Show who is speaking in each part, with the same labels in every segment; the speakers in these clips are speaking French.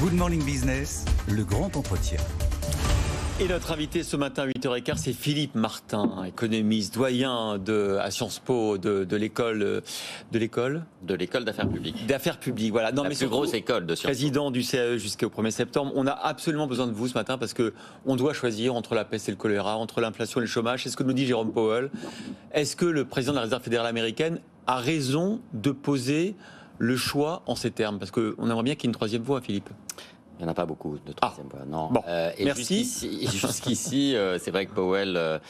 Speaker 1: Good Morning Business, le grand entretien.
Speaker 2: Et notre invité ce matin à 8h15, c'est Philippe Martin, économiste, doyen à Sciences Po de l'école
Speaker 3: d'affaires publiques.
Speaker 2: D'affaires publiques, voilà. Non,
Speaker 3: la
Speaker 2: mais
Speaker 3: plus grosse école de Sciences Po.
Speaker 2: Président du CAE jusqu'au 1er septembre. On a absolument besoin de vous ce matin parce qu'on doit choisir entre la peste et le choléra, entre l'inflation et le chômage. C'est ce que nous dit Jérôme Powell. Est-ce que le président de la Réserve fédérale américaine a raison de poser le choix en ces termes? Parce qu'on aimerait bien qu'il y ait une troisième voie, Philippe.
Speaker 3: Il n'y en a pas beaucoup de troisième voie, non.
Speaker 2: Bon,
Speaker 3: et
Speaker 2: merci.
Speaker 3: Jusqu'ici, c'est vrai que Powell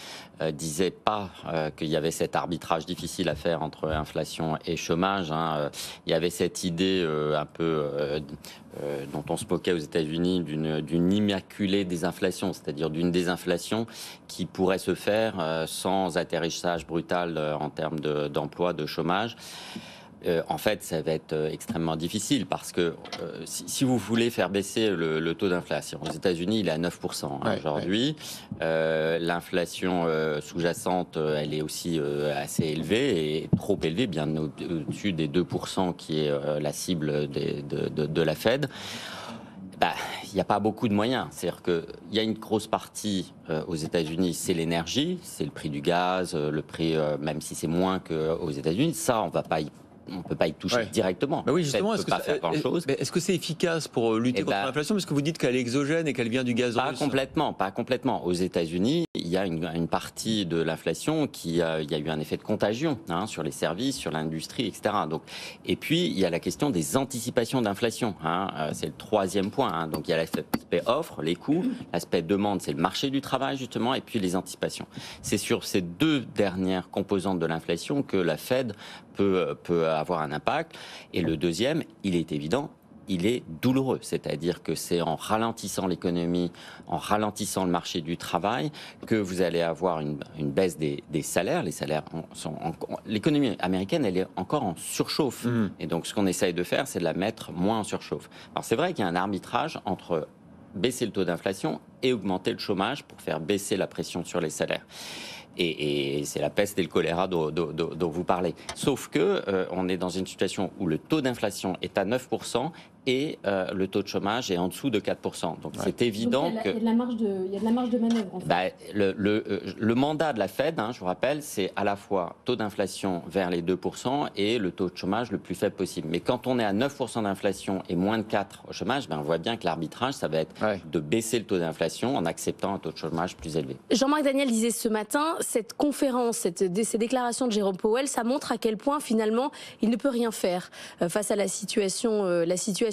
Speaker 3: disait pas qu'il y avait cet arbitrage difficile à faire entre inflation et chômage. Il y avait cette idée un peu dont on se moquait aux États-Unis d'une immaculée désinflation, c'est-à-dire d'une désinflation qui pourrait se faire sans atterrissage brutal en termes d'emploi, de chômage. En fait, ça va être extrêmement difficile parce que si vous voulez faire baisser le taux d'inflation, aux États-Unis, il est à 9% aujourd'hui. L'inflation sous-jacente, elle est aussi assez élevée et trop élevée, bien au-dessus des 2% qui est la cible de la Fed. Il n'y a pas beaucoup de moyens. C'est-à-dire qu'il y a une grosse partie aux États-Unis, c'est l'énergie, c'est le prix du gaz, le prix, même si c'est moins qu'aux États-Unis. Ça, on ne peut pas y toucher directement.
Speaker 2: Bah oui, justement, est-ce que c'est efficace pour lutter contre l'inflation? Parce que vous dites qu'elle est exogène et qu'elle vient du gaz russe.
Speaker 3: Pas complètement. Aux États-Unis, il y a une partie de l'inflation il y a eu un effet de contagion sur les services, sur l'industrie, etc. Donc, et puis, il y a la question des anticipations d'inflation. C'est le troisième point. Donc, il y a l'aspect offre, les coûts. L'aspect demande, c'est le marché du travail, justement, et puis les anticipations. C'est sur ces deux dernières composantes de l'inflation que la Fed peut avoir un impact. Et le deuxième, il est évident, il est douloureux. C'est-à-dire que c'est en ralentissant l'économie, en ralentissant le marché du travail, que vous allez avoir une baisse des salaires. Les salaires l'économie américaine, elle est encore en surchauffe. Et donc, ce qu'on essaye de faire, c'est de la mettre moins en surchauffe. Alors, c'est vrai qu'il y a un arbitrage entre baisser le taux d'inflation et augmenter le chômage pour faire baisser la pression sur les salaires. Et c'est la peste et le choléra dont vous parlez. Sauf que on est dans une situation où le taux d'inflation est à 9% et le taux de chômage est en dessous de 4%. Donc c'est évident
Speaker 4: qu'il y a de la marge de manœuvre. En fait.
Speaker 3: Le mandat de la Fed, je vous rappelle, c'est à la fois taux d'inflation vers les 2% et le taux de chômage le plus faible possible. Mais quand on est à 9% d'inflation et moins de 4% au chômage, on voit bien que l'arbitrage, ça va être de baisser le taux d'inflation en acceptant un taux de chômage plus élevé.
Speaker 4: Jean-Marc Daniel disait ce matin, cette conférence, ces déclarations de Jérôme Powell, ça montre à quel point finalement il ne peut rien faire face à la situation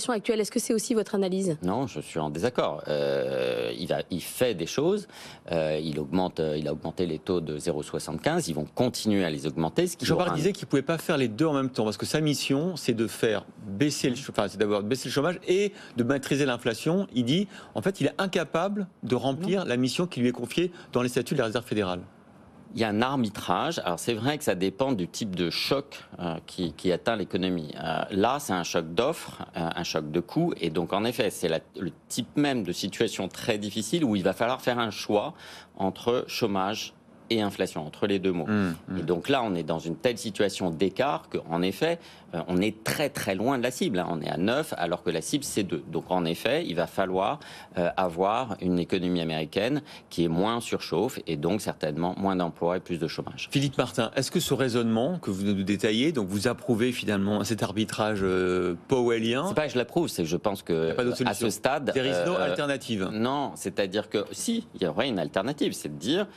Speaker 4: actuelle. Est-ce que c'est aussi votre analyse?
Speaker 3: Non, je suis en désaccord. Il fait des choses. Il a augmenté les taux de 0,75. Ils vont continuer à les augmenter.
Speaker 2: Jean-Marc disait qu'il ne pouvait pas faire les deux en même temps parce que sa mission, c'est de faire baisser c'est d'avoir baissé le chômage et de maîtriser l'inflation. Il dit, en fait, il est incapable de remplir la mission qui lui est confiée dans les statuts de la Réserve fédérale.
Speaker 3: Il y a un arbitrage. Alors c'est vrai que ça dépend du type de choc qui atteint l'économie. Là, c'est un choc d'offres, un choc de coûts. Et donc, en effet, c'est le type même de situation très difficile où il va falloir faire un choix entre chômage et inflation, entre les deux mots. Et donc là, on est dans une telle situation d'écart qu'en effet, on est très très loin de la cible. On est à 9 alors que la cible c'est 2. Donc en effet, il va falloir avoir une économie américaine qui est moins en surchauffe et donc certainement moins d'emplois et plus de chômage.
Speaker 2: Philippe Martin, est-ce que ce raisonnement que vous nous détaillez, donc vous approuvez finalement cet arbitrage powellien?
Speaker 3: C'est pas que je l'approuve, c'est que je pense que à ce stade,
Speaker 2: there is no alternative.
Speaker 3: Non, c'est-à-dire que si, il y aurait une alternative, c'est de dire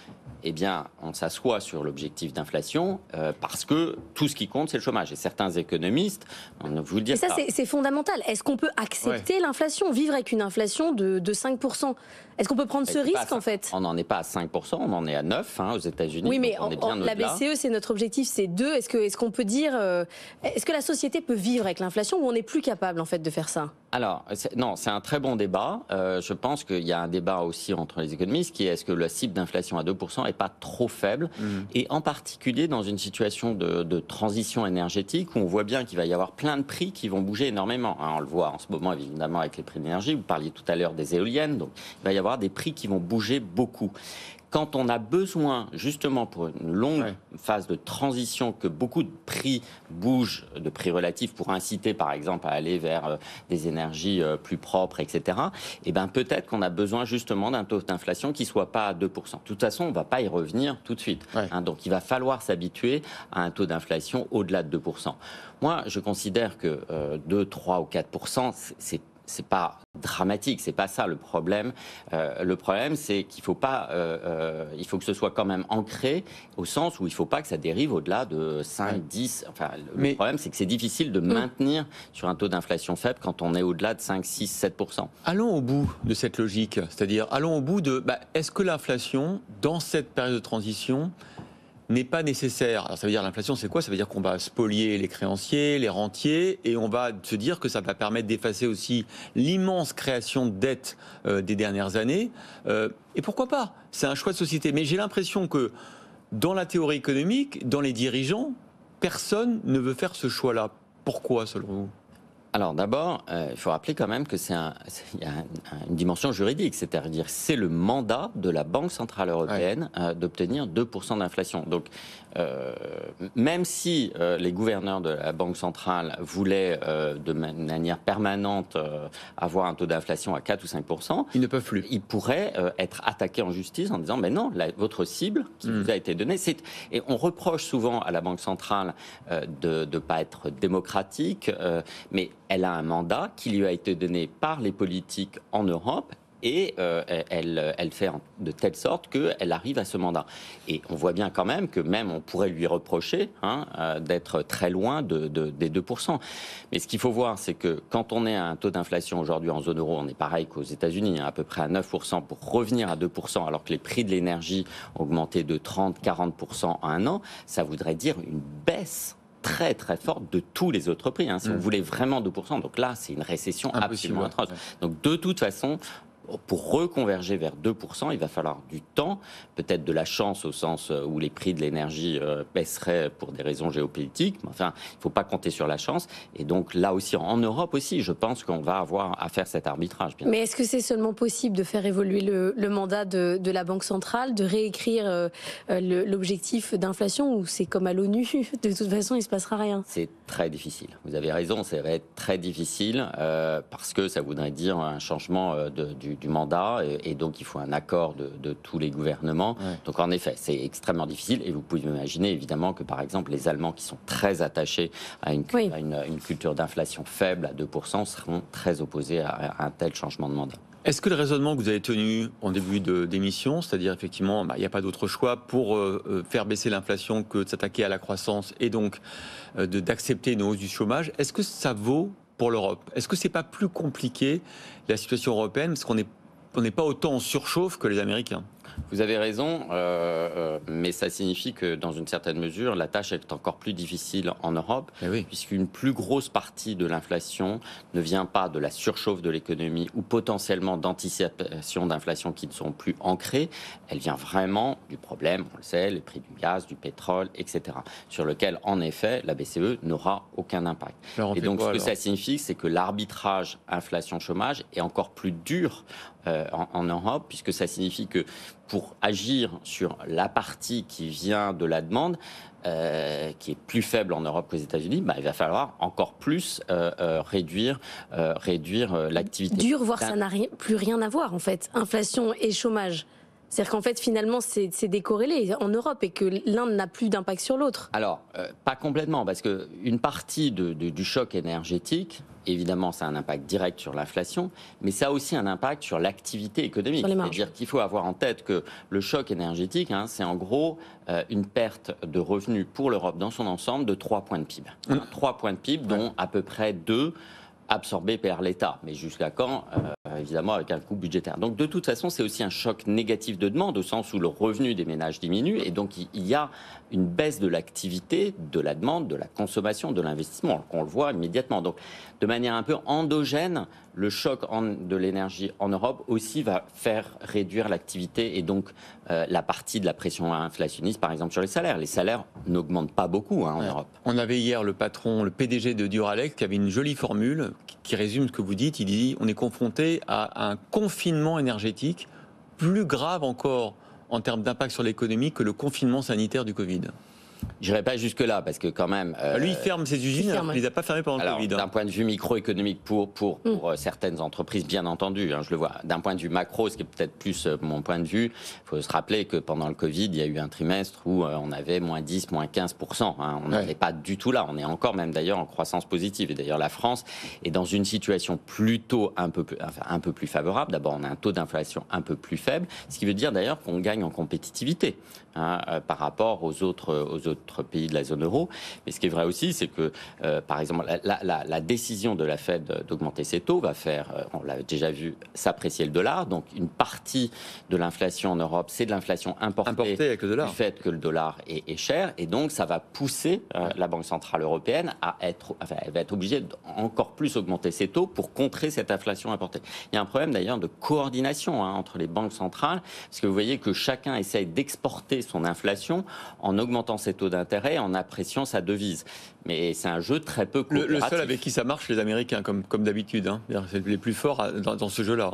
Speaker 3: eh bien, on s'assoit sur l'objectif d'inflation parce que tout ce qui compte, c'est le chômage. Et certains économistes, on ne vous le dit pas.
Speaker 4: Et ça, c'est fondamental. Est-ce qu'on peut accepter l'inflation, vivre avec une inflation de 5%? Est-ce qu'on peut prendre ce risque, en fait?
Speaker 3: On n'en est pas à 5%, on en est à 9% aux États-Unis.
Speaker 4: Oui, mais
Speaker 3: on est bien
Speaker 4: la BCE, c'est notre objectif, c'est 2. Est-ce qu'on peut dire... est-ce que la société peut vivre avec l'inflation ou on n'est plus capable, en fait, de faire ça?
Speaker 3: Alors, non, c'est un très bon débat. Je pense qu'il y a un débat aussi entre les économistes qui est est-ce que la cible d'inflation à 2% n'est pas trop faible et en particulier dans une situation de transition énergétique où on voit bien qu'il va y avoir plein de prix qui vont bouger énormément. On le voit en ce moment, évidemment, avec les prix de l'énergie. Vous parliez tout à l'heure des éoliennes. Donc, il va y avoir avoir des prix qui vont bouger beaucoup. Quand on a besoin, justement, pour une longue phase de transition, que beaucoup de prix bougent, de prix relatifs, pour inciter, par exemple, à aller vers des énergies plus propres, etc., eh ben, peut-être qu'on a besoin, justement, d'un taux d'inflation qui ne soit pas à 2%. De toute façon, on ne va pas y revenir tout de suite. Donc, il va falloir s'habituer à un taux d'inflation au-delà de 2%. Moi, je considère que 2, 3 ou 4%, c'est pas dramatique, c'est pas ça le problème. Le problème, c'est qu'il faut pas, il faut que ce soit quand même ancré au sens où il faut pas que ça dérive au-delà de 5, 10. Enfin, le problème, c'est que c'est difficile de maintenir sur un taux d'inflation faible quand on est au-delà de 5, 6, 7%.
Speaker 2: Allons au bout de cette logique, c'est-à-dire allons au bout de, est-ce que l'inflation, dans cette période de transition, n'est pas nécessaire. Alors ça veut dire l'inflation, c'est quoi? Ça veut dire qu'on va spolier les créanciers, les rentiers, et on va se dire que ça va permettre d'effacer aussi l'immense création de dettes des dernières années. Et pourquoi pas? C'est un choix de société. Mais j'ai l'impression que dans la théorie économique, dans les dirigeants, personne ne veut faire ce choix-là. Pourquoi, selon vous?
Speaker 3: Alors d'abord, il faut rappeler quand même que il y a une dimension juridique, c'est-à-dire c'est le mandat de la Banque Centrale Européenne d'obtenir 2% d'inflation. Donc même si les gouverneurs de la Banque Centrale voulaient de manière permanente avoir un taux d'inflation à 4 ou 5%,
Speaker 2: ils ne peuvent plus.
Speaker 3: Ils pourraient être attaqués en justice en disant mais non, votre cible qui vous a été donnée, et on reproche souvent à la Banque Centrale de ne pas être démocratique, mais elle a un mandat qui lui a été donné par les politiques en Europe et elle fait de telle sorte qu'elle arrive à ce mandat. Et on voit bien quand même que même on pourrait lui reprocher d'être très loin des 2%. Mais ce qu'il faut voir, c'est que quand on est à un taux d'inflation aujourd'hui en zone euro, on est pareil qu'aux États-Unis, à peu près à 9%, pour revenir à 2%, alors que les prix de l'énergie ont augmenté de 30-40% en un an, ça voudrait dire une baisse très très forte de tous les autres prix. Si on voulait vraiment 2%, donc là c'est une récession absolument atroce. Donc de toute façon, pour reconverger vers 2%, il va falloir du temps, peut-être de la chance au sens où les prix de l'énergie baisseraient pour des raisons géopolitiques. Mais enfin, il ne faut pas compter sur la chance. Et donc là aussi, en Europe aussi, je pense qu'on va avoir à faire cet arbitrage.
Speaker 4: Mais est-ce que c'est seulement possible de faire évoluer le mandat de la Banque centrale, de réécrire l'objectif d'inflation, ou c'est comme à l'ONU, de toute façon, il ne se passera rien?
Speaker 3: C'est très difficile. Vous avez raison, ça va être très difficile parce que ça voudrait dire un changement du mandat et donc il faut un accord de tous les gouvernements. Donc en effet, c'est extrêmement difficile et vous pouvez imaginer évidemment que par exemple les Allemands qui sont très attachés à une culture d'inflation faible à 2% seront très opposés à un tel changement de mandat.
Speaker 2: Est-ce que le raisonnement que vous avez tenu en début d'émission, c'est-à-dire effectivement, il n'y a pas d'autre choix pour faire baisser l'inflation que de s'attaquer à la croissance et donc d'accepter une hausse du chômage, est-ce que ça vaut pour l'Europe? Est-ce que c'est pas plus compliqué la situation européenne parce qu'on n'est pas autant en surchauffe que les Américains?
Speaker 3: Vous avez raison, mais ça signifie que dans une certaine mesure, la tâche est encore plus difficile en Europe, puisqu'une plus grosse partie de l'inflation ne vient pas de la surchauffe de l'économie ou potentiellement d'anticipation d'inflation qui ne sont plus ancrées. Elle vient vraiment du problème, on le sait, les prix du gaz, du pétrole, etc., sur lequel, en effet, la BCE n'aura aucun impact. Et donc, ce que ça signifie, c'est que l'arbitrage inflation-chômage est encore plus dur en Europe, puisque ça signifie que pour agir sur la partie qui vient de la demande, qui est plus faible en Europe qu'aux États-Unis, il va falloir encore plus réduire l'activité.
Speaker 4: Dur, voire ça n'a plus rien à voir en fait, inflation et chômage. C'est-à-dire qu'en fait, finalement, c'est décorrélé en Europe et que l'un n'a plus d'impact sur l'autre.
Speaker 3: Alors, pas complètement, parce qu'une partie du choc énergétique, évidemment, ça a un impact direct sur l'inflation, mais ça a aussi un impact sur l'activité économique. C'est-à-dire qu'il faut avoir en tête que le choc énergétique, c'est en gros une perte de revenus pour l'Europe dans son ensemble de 3 points de PIB. 3 points de PIB, dont à peu près 2 absorbés par l'État. Mais jusqu'à quand évidemment avec un coût budgétaire. Donc de toute façon, c'est aussi un choc négatif de demande au sens où le revenu des ménages diminue et donc il y a une baisse de l'activité, de la demande, de la consommation, de l'investissement, qu'on le voit immédiatement. Donc de manière un peu endogène, le choc de l'énergie en Europe aussi va faire réduire l'activité et donc la partie de la pression inflationniste, par exemple sur les salaires. Les salaires n'augmentent pas beaucoup en Europe.
Speaker 2: On avait hier le PDG de Duralex qui avait une jolie formule qui résume ce que vous dites. Il dit on est confronté à un confinement énergétique plus grave encore en termes d'impact sur l'économie que le confinement sanitaire du Covid?
Speaker 3: Je n'irai pas jusque-là, parce que quand même...
Speaker 2: Lui, il ferme ses usines, il ne les a pas fermées pendant le Covid.
Speaker 3: D'un point de vue microéconomique, pour certaines entreprises, bien entendu, je le vois. D'un point de vue macro, ce qui est peut-être plus mon point de vue, il faut se rappeler que pendant le Covid, il y a eu un trimestre où on avait moins 10, moins 15%. On n'en est pas du tout là. On est encore même d'ailleurs en croissance positive. Et d'ailleurs, la France est dans une situation plutôt un peu plus favorable. D'abord, on a un taux d'inflation un peu plus faible, ce qui veut dire d'ailleurs qu'on gagne en compétitivité par rapport aux autres pays de la zone euro. Mais ce qui est vrai aussi, c'est que, par exemple, la décision de la Fed d'augmenter ses taux va faire, on l'a déjà vu, s'apprécier le dollar. Donc, une partie de l'inflation en Europe, c'est de l'inflation importée
Speaker 2: avec le dollar.
Speaker 3: Du fait que le dollar est cher. Et donc, ça va pousser la Banque Centrale Européenne elle va être obligée d'encore plus augmenter ses taux pour contrer cette inflation importée. Il y a un problème d'ailleurs de coordination entre les banques centrales, parce que vous voyez que chacun essaye d'exporter son inflation en augmentant ses taux d'intérêt, en appréciant sa devise. Mais c'est un jeu très peu coopératif.
Speaker 2: Le seul avec qui ça marche, les Américains, comme d'habitude. C'est les plus forts dans ce jeu-là.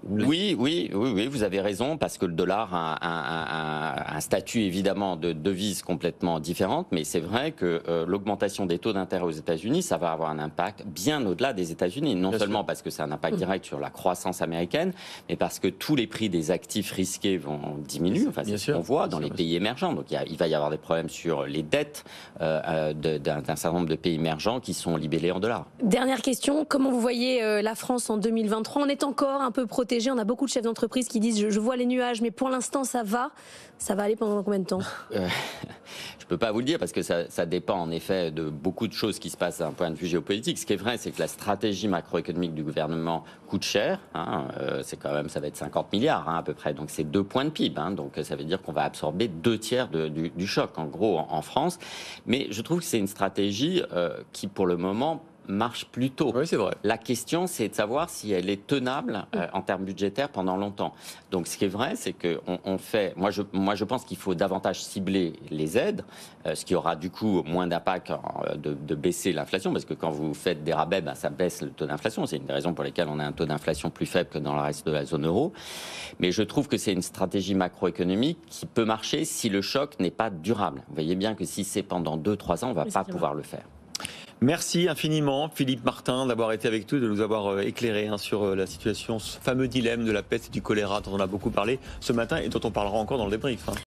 Speaker 3: Oui, vous avez raison, parce que le dollar a un statut évidemment de devise complètement différente, mais c'est vrai que l'augmentation des taux d'intérêt aux États-Unis, ça va avoir un impact bien au-delà des États-Unis. Non seulement parce que c'est un impact direct sur la croissance américaine, mais parce que tous les prix des actifs risqués vont diminuer. Enfin, c'est ce qu'on voit dans les pays émergents. Donc il va y avoir des problèmes sur les dettes d'un certain nombre de pays émergents qui sont libellés en dollars.
Speaker 4: Dernière question, comment vous voyez la France en 2023? On est encore un peu protégé. On a beaucoup de chefs d'entreprise qui disent je vois les nuages, mais pour l'instant ça va. Ça va aller pendant combien de temps?
Speaker 3: Je peux pas vous le dire, parce que ça dépend en effet de beaucoup de choses qui se passent d'un point de vue géopolitique. Ce qui est vrai, c'est que la stratégie macroéconomique du gouvernement coûte cher. C'est quand même, ça va être 50 milliards à peu près. Donc c'est 2 points de PIB. Donc ça veut dire qu'on va absorber 2 tiers du choc en gros en France. Mais je trouve que c'est une stratégie qui pour le moment marche plutôt.
Speaker 2: Oui, c'est vrai.
Speaker 3: La question, c'est de savoir si elle est tenable en termes budgétaires pendant longtemps. Donc, ce qui est vrai, c'est que moi, je pense qu'il faut davantage cibler les aides, ce qui aura du coup moins d'impact de baisser l'inflation, parce que quand vous faites des rabais, ça baisse le taux d'inflation. C'est une des raisons pour lesquelles on a un taux d'inflation plus faible que dans le reste de la zone euro. Mais je trouve que c'est une stratégie macroéconomique qui peut marcher si le choc n'est pas durable. Vous voyez bien que si c'est pendant 2-3 ans, on ne va pas pouvoir le faire.
Speaker 2: Merci infiniment, Philippe Martin, d'avoir été avec nous, de nous avoir éclairé sur la situation, ce fameux dilemme de la peste et du choléra dont on a beaucoup parlé ce matin et dont on parlera encore dans le débrief.